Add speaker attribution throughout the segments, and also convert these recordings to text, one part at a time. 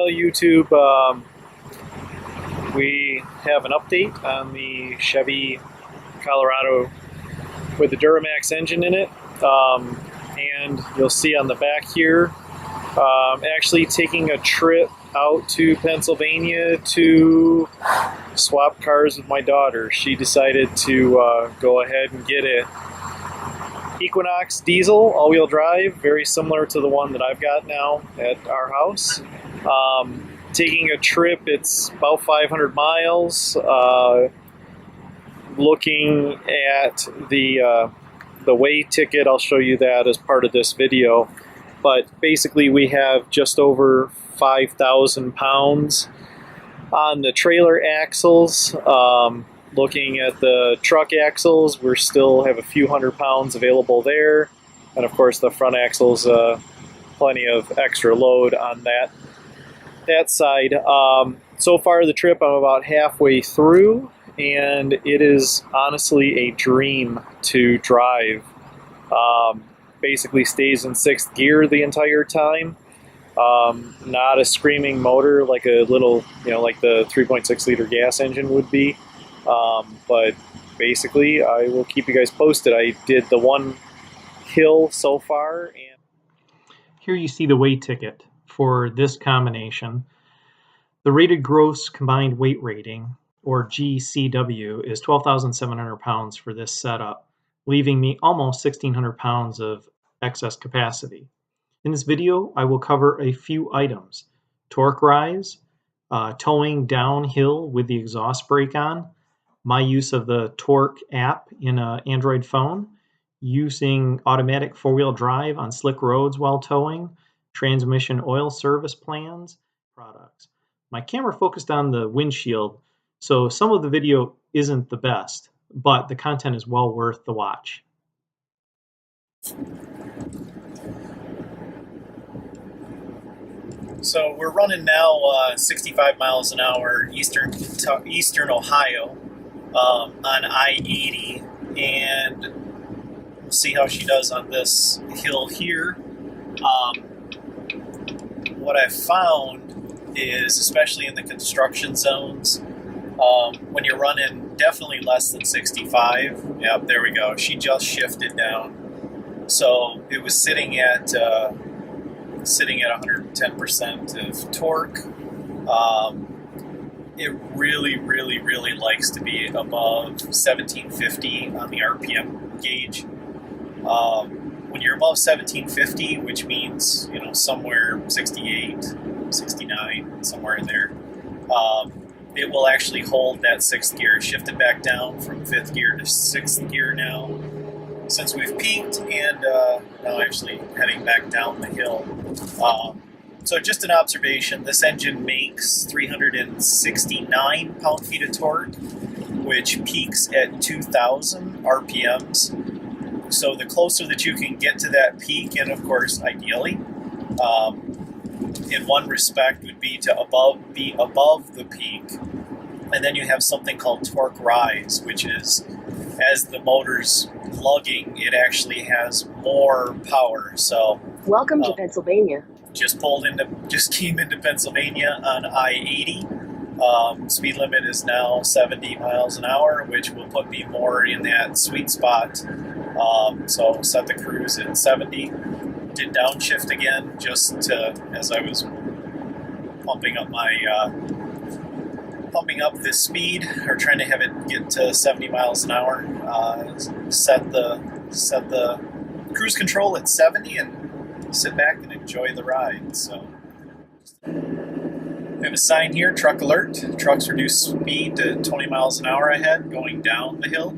Speaker 1: Well, YouTube, we have an update on the Chevy Colorado with the Duramax engine in it. And you'll see on the back here, actually taking a trip out to Pennsylvania to swap cars with my daughter. She decided to go ahead and get a Equinox Diesel all-wheel drive, very similar to the one that I've got now at our house. Taking a trip, it's about 500 miles. Looking at the weigh ticket, I'll show you that as part of this video. But basically we have just over 5,000 pounds on the trailer axles. Looking at the truck axles, we still have a few hundred pounds available there. And of course the front axles, plenty of extra load on that side. So far the trip I'm about halfway through, and it is honestly a dream to drive. Basically stays in 6th gear the entire time. Not a screaming motor like a little, like the 3.6 liter gas engine would be. But basically I will keep you guys posted. I did the one hill so far. And
Speaker 2: here you see the weigh ticket for this combination. The rated gross combined weight rating, or GCW, is 12,700 pounds for this setup, leaving me almost 1,600 pounds of excess capacity. In this video, I will cover a few items: torque rise, towing downhill with the exhaust brake on, my use of the Torque app in an Android phone, using automatic four-wheel drive on slick roads while towing, transmission oil service plans, products. My camera focused on the windshield, so some of the video isn't the best, but the content is well worth the watch.
Speaker 1: so we're running now 65 miles an hour eastern Ohio on I-80, and we'll see how she does on this hill here. What I've found is, especially in the construction zones, when you're running definitely less than 65, yep, there we go, she just shifted down. So it was sitting at 110% of torque. It really likes to be above 1750 on the RPM gauge. When you're above 1750, which means, somewhere 68, 69, somewhere in there, it will actually hold that 6th gear. Shift it back down from 5th gear to 6th gear now, since we've peaked, and now actually heading back down the hill. So just an observation, this engine makes 369 pound-feet of torque, which peaks at 2,000 RPMs. So the closer that you can get to that peak, and of course, ideally, in one respect would be to be above the peak. And then you have something called torque rise, which is, as the motor's lugging, it actually has more power. So
Speaker 3: welcome to Pennsylvania.
Speaker 1: Just came into Pennsylvania on I-80. Speed limit is now 70 miles an hour, which will put me more in that sweet spot. So set the cruise at 70. Did downshift again, just to, as I was pumping up this speed, or trying to have it get to 70 miles an hour. Set the cruise control at 70 and sit back and enjoy the ride. So we have a sign here, truck alert. Trucks reduce speed to 20 miles an hour ahead going down the hill.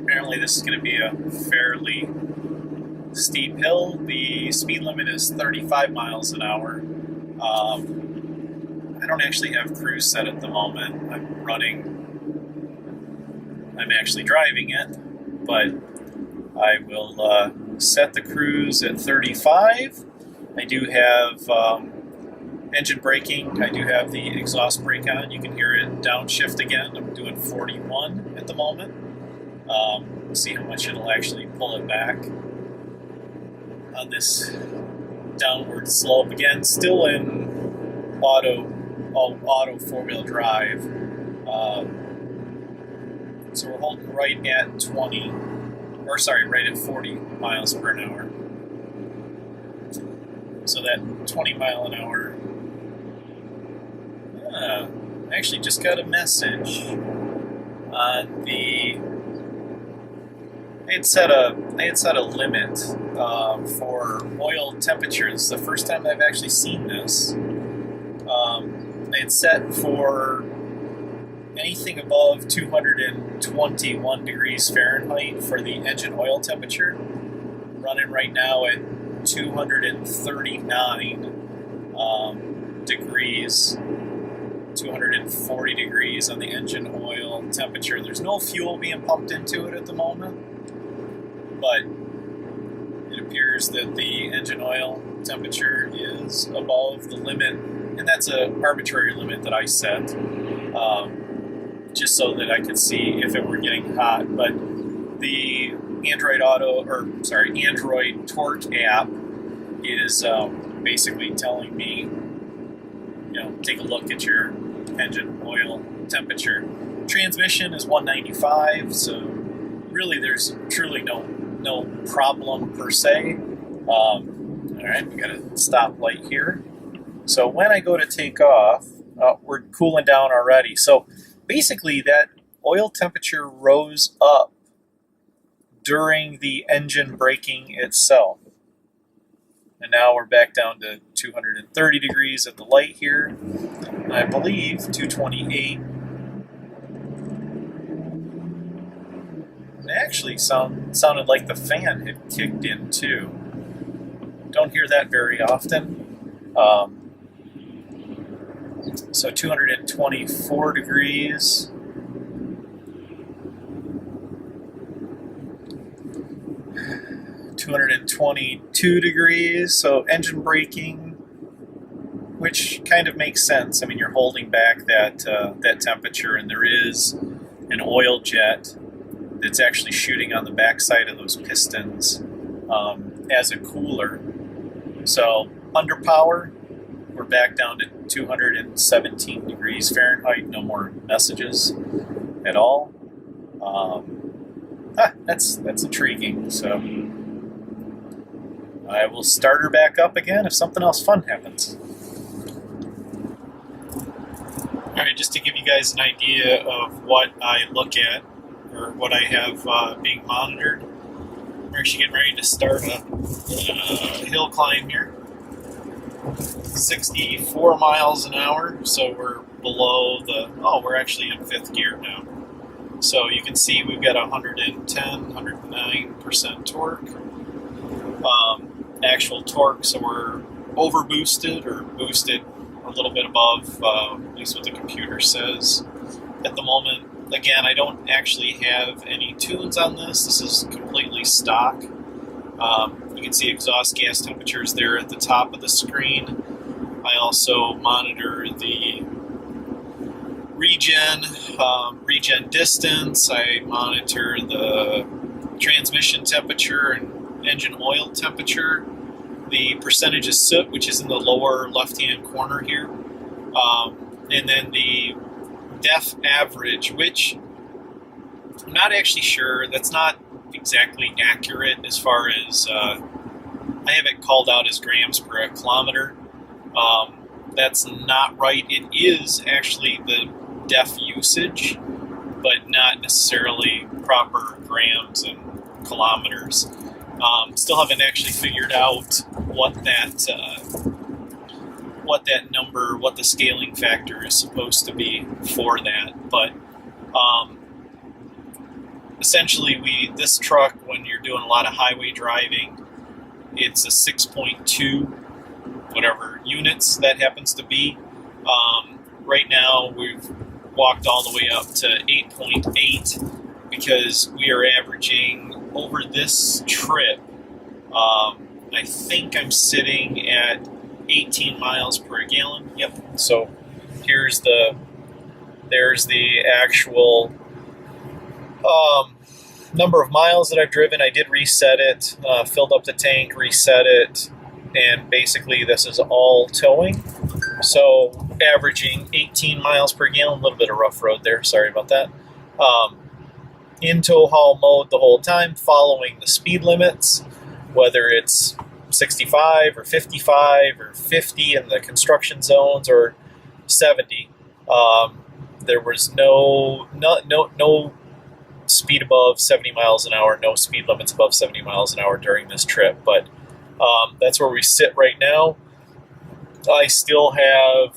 Speaker 1: Apparently this is going to be a fairly steep hill. The speed limit is 35 miles an hour. I don't actually have cruise set at the moment. I'm actually driving it, but I will set the cruise at 35. I do have engine braking. I do have the exhaust brake on. You can hear it downshift again. I'm doing 41 at the moment. We'll see how much it'll actually pull it back on this downward slope again, still in auto four-wheel drive. So we're holding right at 20, or sorry, right at 40 miles per hour. So that 20 mile an hour. I actually just got a message on the. I had set a limit for oil temperatures. The first time I've actually seen this. I had set for anything above 221 degrees Fahrenheit for the engine oil temperature. Running right now at 239 degrees, 240 degrees on the engine oil temperature. There's no fuel being pumped into it at the moment, but it appears that the engine oil temperature is above the limit, and that's an arbitrary limit that I set, just so that I could see if it were getting hot. But the Android Torque app is basically telling me, take a look at your engine oil temperature. Transmission is 195, so really there's truly no problem per se. All right, we got a stoplight here. So when I go to take off, we're cooling down already. So basically that oil temperature rose up during the engine braking itself. And now we're back down to 230 degrees at the light here. I believe 228. It actually sounded like the fan had kicked in too. Don't hear that very often. So 224 degrees. $222 degrees, so engine braking, which kind of makes sense. I mean, you're holding back that temperature, and there is an oil jet that's actually shooting on the backside of those pistons as a cooler. So under power, we're back down to 217 degrees Fahrenheit. No more messages at all. That's intriguing. So I will start her back up again if something else fun happens. Alright, just to give you guys an idea of what I look at, or what I have being monitored. We're actually getting ready to start a hill climb here. 64 miles an hour, so we're below we're actually in 5th gear now. So you can see we've got 109% torque. Actual torque, so we're over boosted or boosted a little bit above, at least what the computer says at the moment. Again, I don't actually have any tunes on this. This is completely stock. You can see exhaust gas temperatures there at the top of the screen. I also monitor the regen distance. I monitor the transmission temperature and engine oil temperature, the percentage of soot, which is in the lower left-hand corner here, and then the DEF average, which I'm not actually sure. That's not exactly accurate as far as I have it called out as grams per kilometer. That's not right. It is actually the DEF usage, but not necessarily proper grams and kilometers. Still haven't actually figured out what that number, what the scaling factor is supposed to be for that. But essentially, this truck, when you're doing a lot of highway driving, it's a 6.2, whatever units that happens to be. Right now, we've walked all the way up to 8.8 because we are averaging over this trip, I think I'm sitting at 18 miles per gallon. Yep. So there's the actual number of miles that I've driven. I did reset it, filled up the tank, reset it, and basically this is all towing. So averaging 18 miles per gallon, a little bit of rough road there, sorry about that. In tow haul mode the whole time, following the speed limits, whether it's 65 or 55 or 50 in the construction zones or 70. There was no speed above 70 miles an hour, no speed limits above 70 miles an hour during this trip, but that's where we sit right now. I still have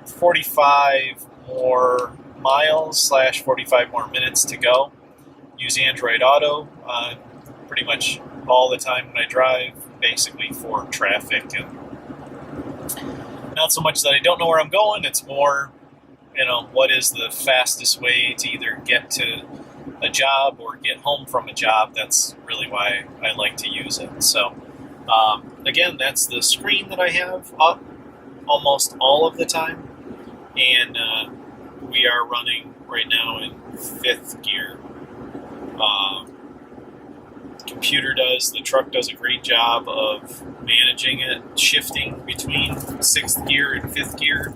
Speaker 1: 45 more miles / 45 more minutes to go. Use Android Auto pretty much all the time when I drive, basically for traffic, and not so much that I don't know where I'm going. It's more, what is the fastest way to either get to a job or get home from a job. That's really why I like to use it. So again, that's the screen that I have up almost all of the time, and we are running right now in 5th gear. The truck does a great job of managing it. Shifting between 6th gear and 5th gear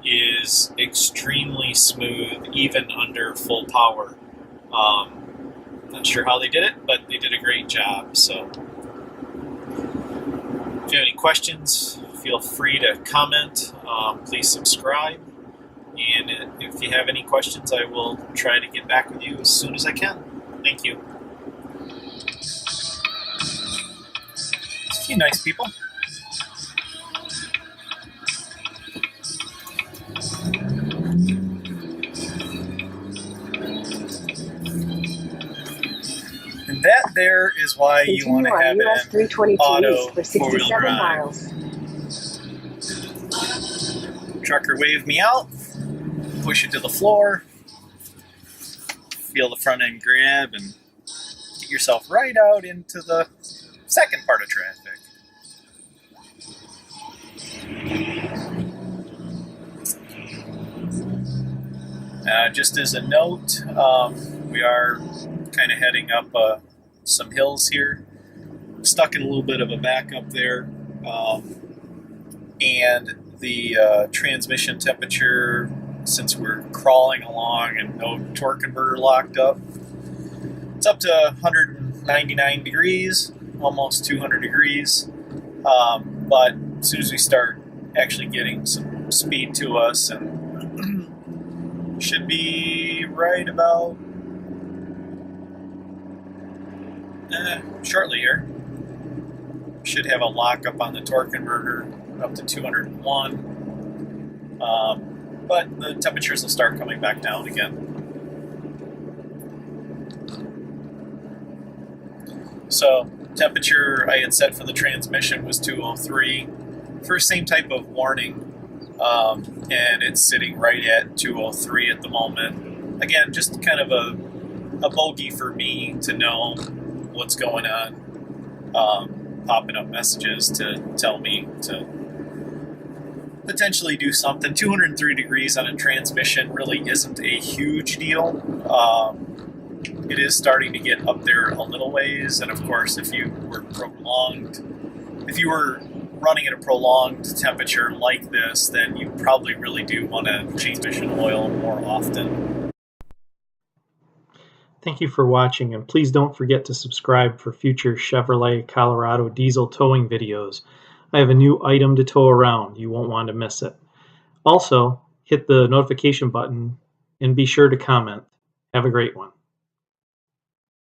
Speaker 1: is extremely smooth, even under full power. Not sure how they did it, but they did a great job. So if you have any questions, feel free to comment. Please subscribe. And if you have any questions, I will try to get back with you as soon as I can. Thank you. It's a few nice people. And that there is why you want to have
Speaker 3: US
Speaker 1: an
Speaker 3: 322
Speaker 1: auto
Speaker 3: for
Speaker 1: 4-wheel
Speaker 3: 67
Speaker 1: drive.
Speaker 3: miles.
Speaker 1: Trucker waved me out. Push it to the floor. Feel the front end grab and get yourself right out into the second part of traffic. Just as a note, we are kind of heading up some hills here. Stuck in a little bit of a backup there. And the transmission temperature, since we're crawling along and no torque converter locked up, it's up to 199 degrees, almost 200 degrees. But as soon as we start actually getting some speed to us, and should be right about shortly here, should have a lockup on the torque converter up to 201. But the temperatures will start coming back down again. So temperature I had set for the transmission was 203 for same type of warning, and it's sitting right at 203 at the moment. Again, just kind of a bogey for me to know what's going on, popping up messages to tell me to potentially do something. 203 degrees on a transmission really isn't a huge deal. It is starting to get up there a little ways, and of course, if you were running at a prolonged temperature like this, then you probably really do want to change transmission oil more often.
Speaker 2: Thank you for watching, and please don't forget to subscribe for future Chevrolet Colorado diesel towing videos. I have a new item to tow around. You won't want to miss it. Also, hit the notification button and be sure to comment. Have a great one.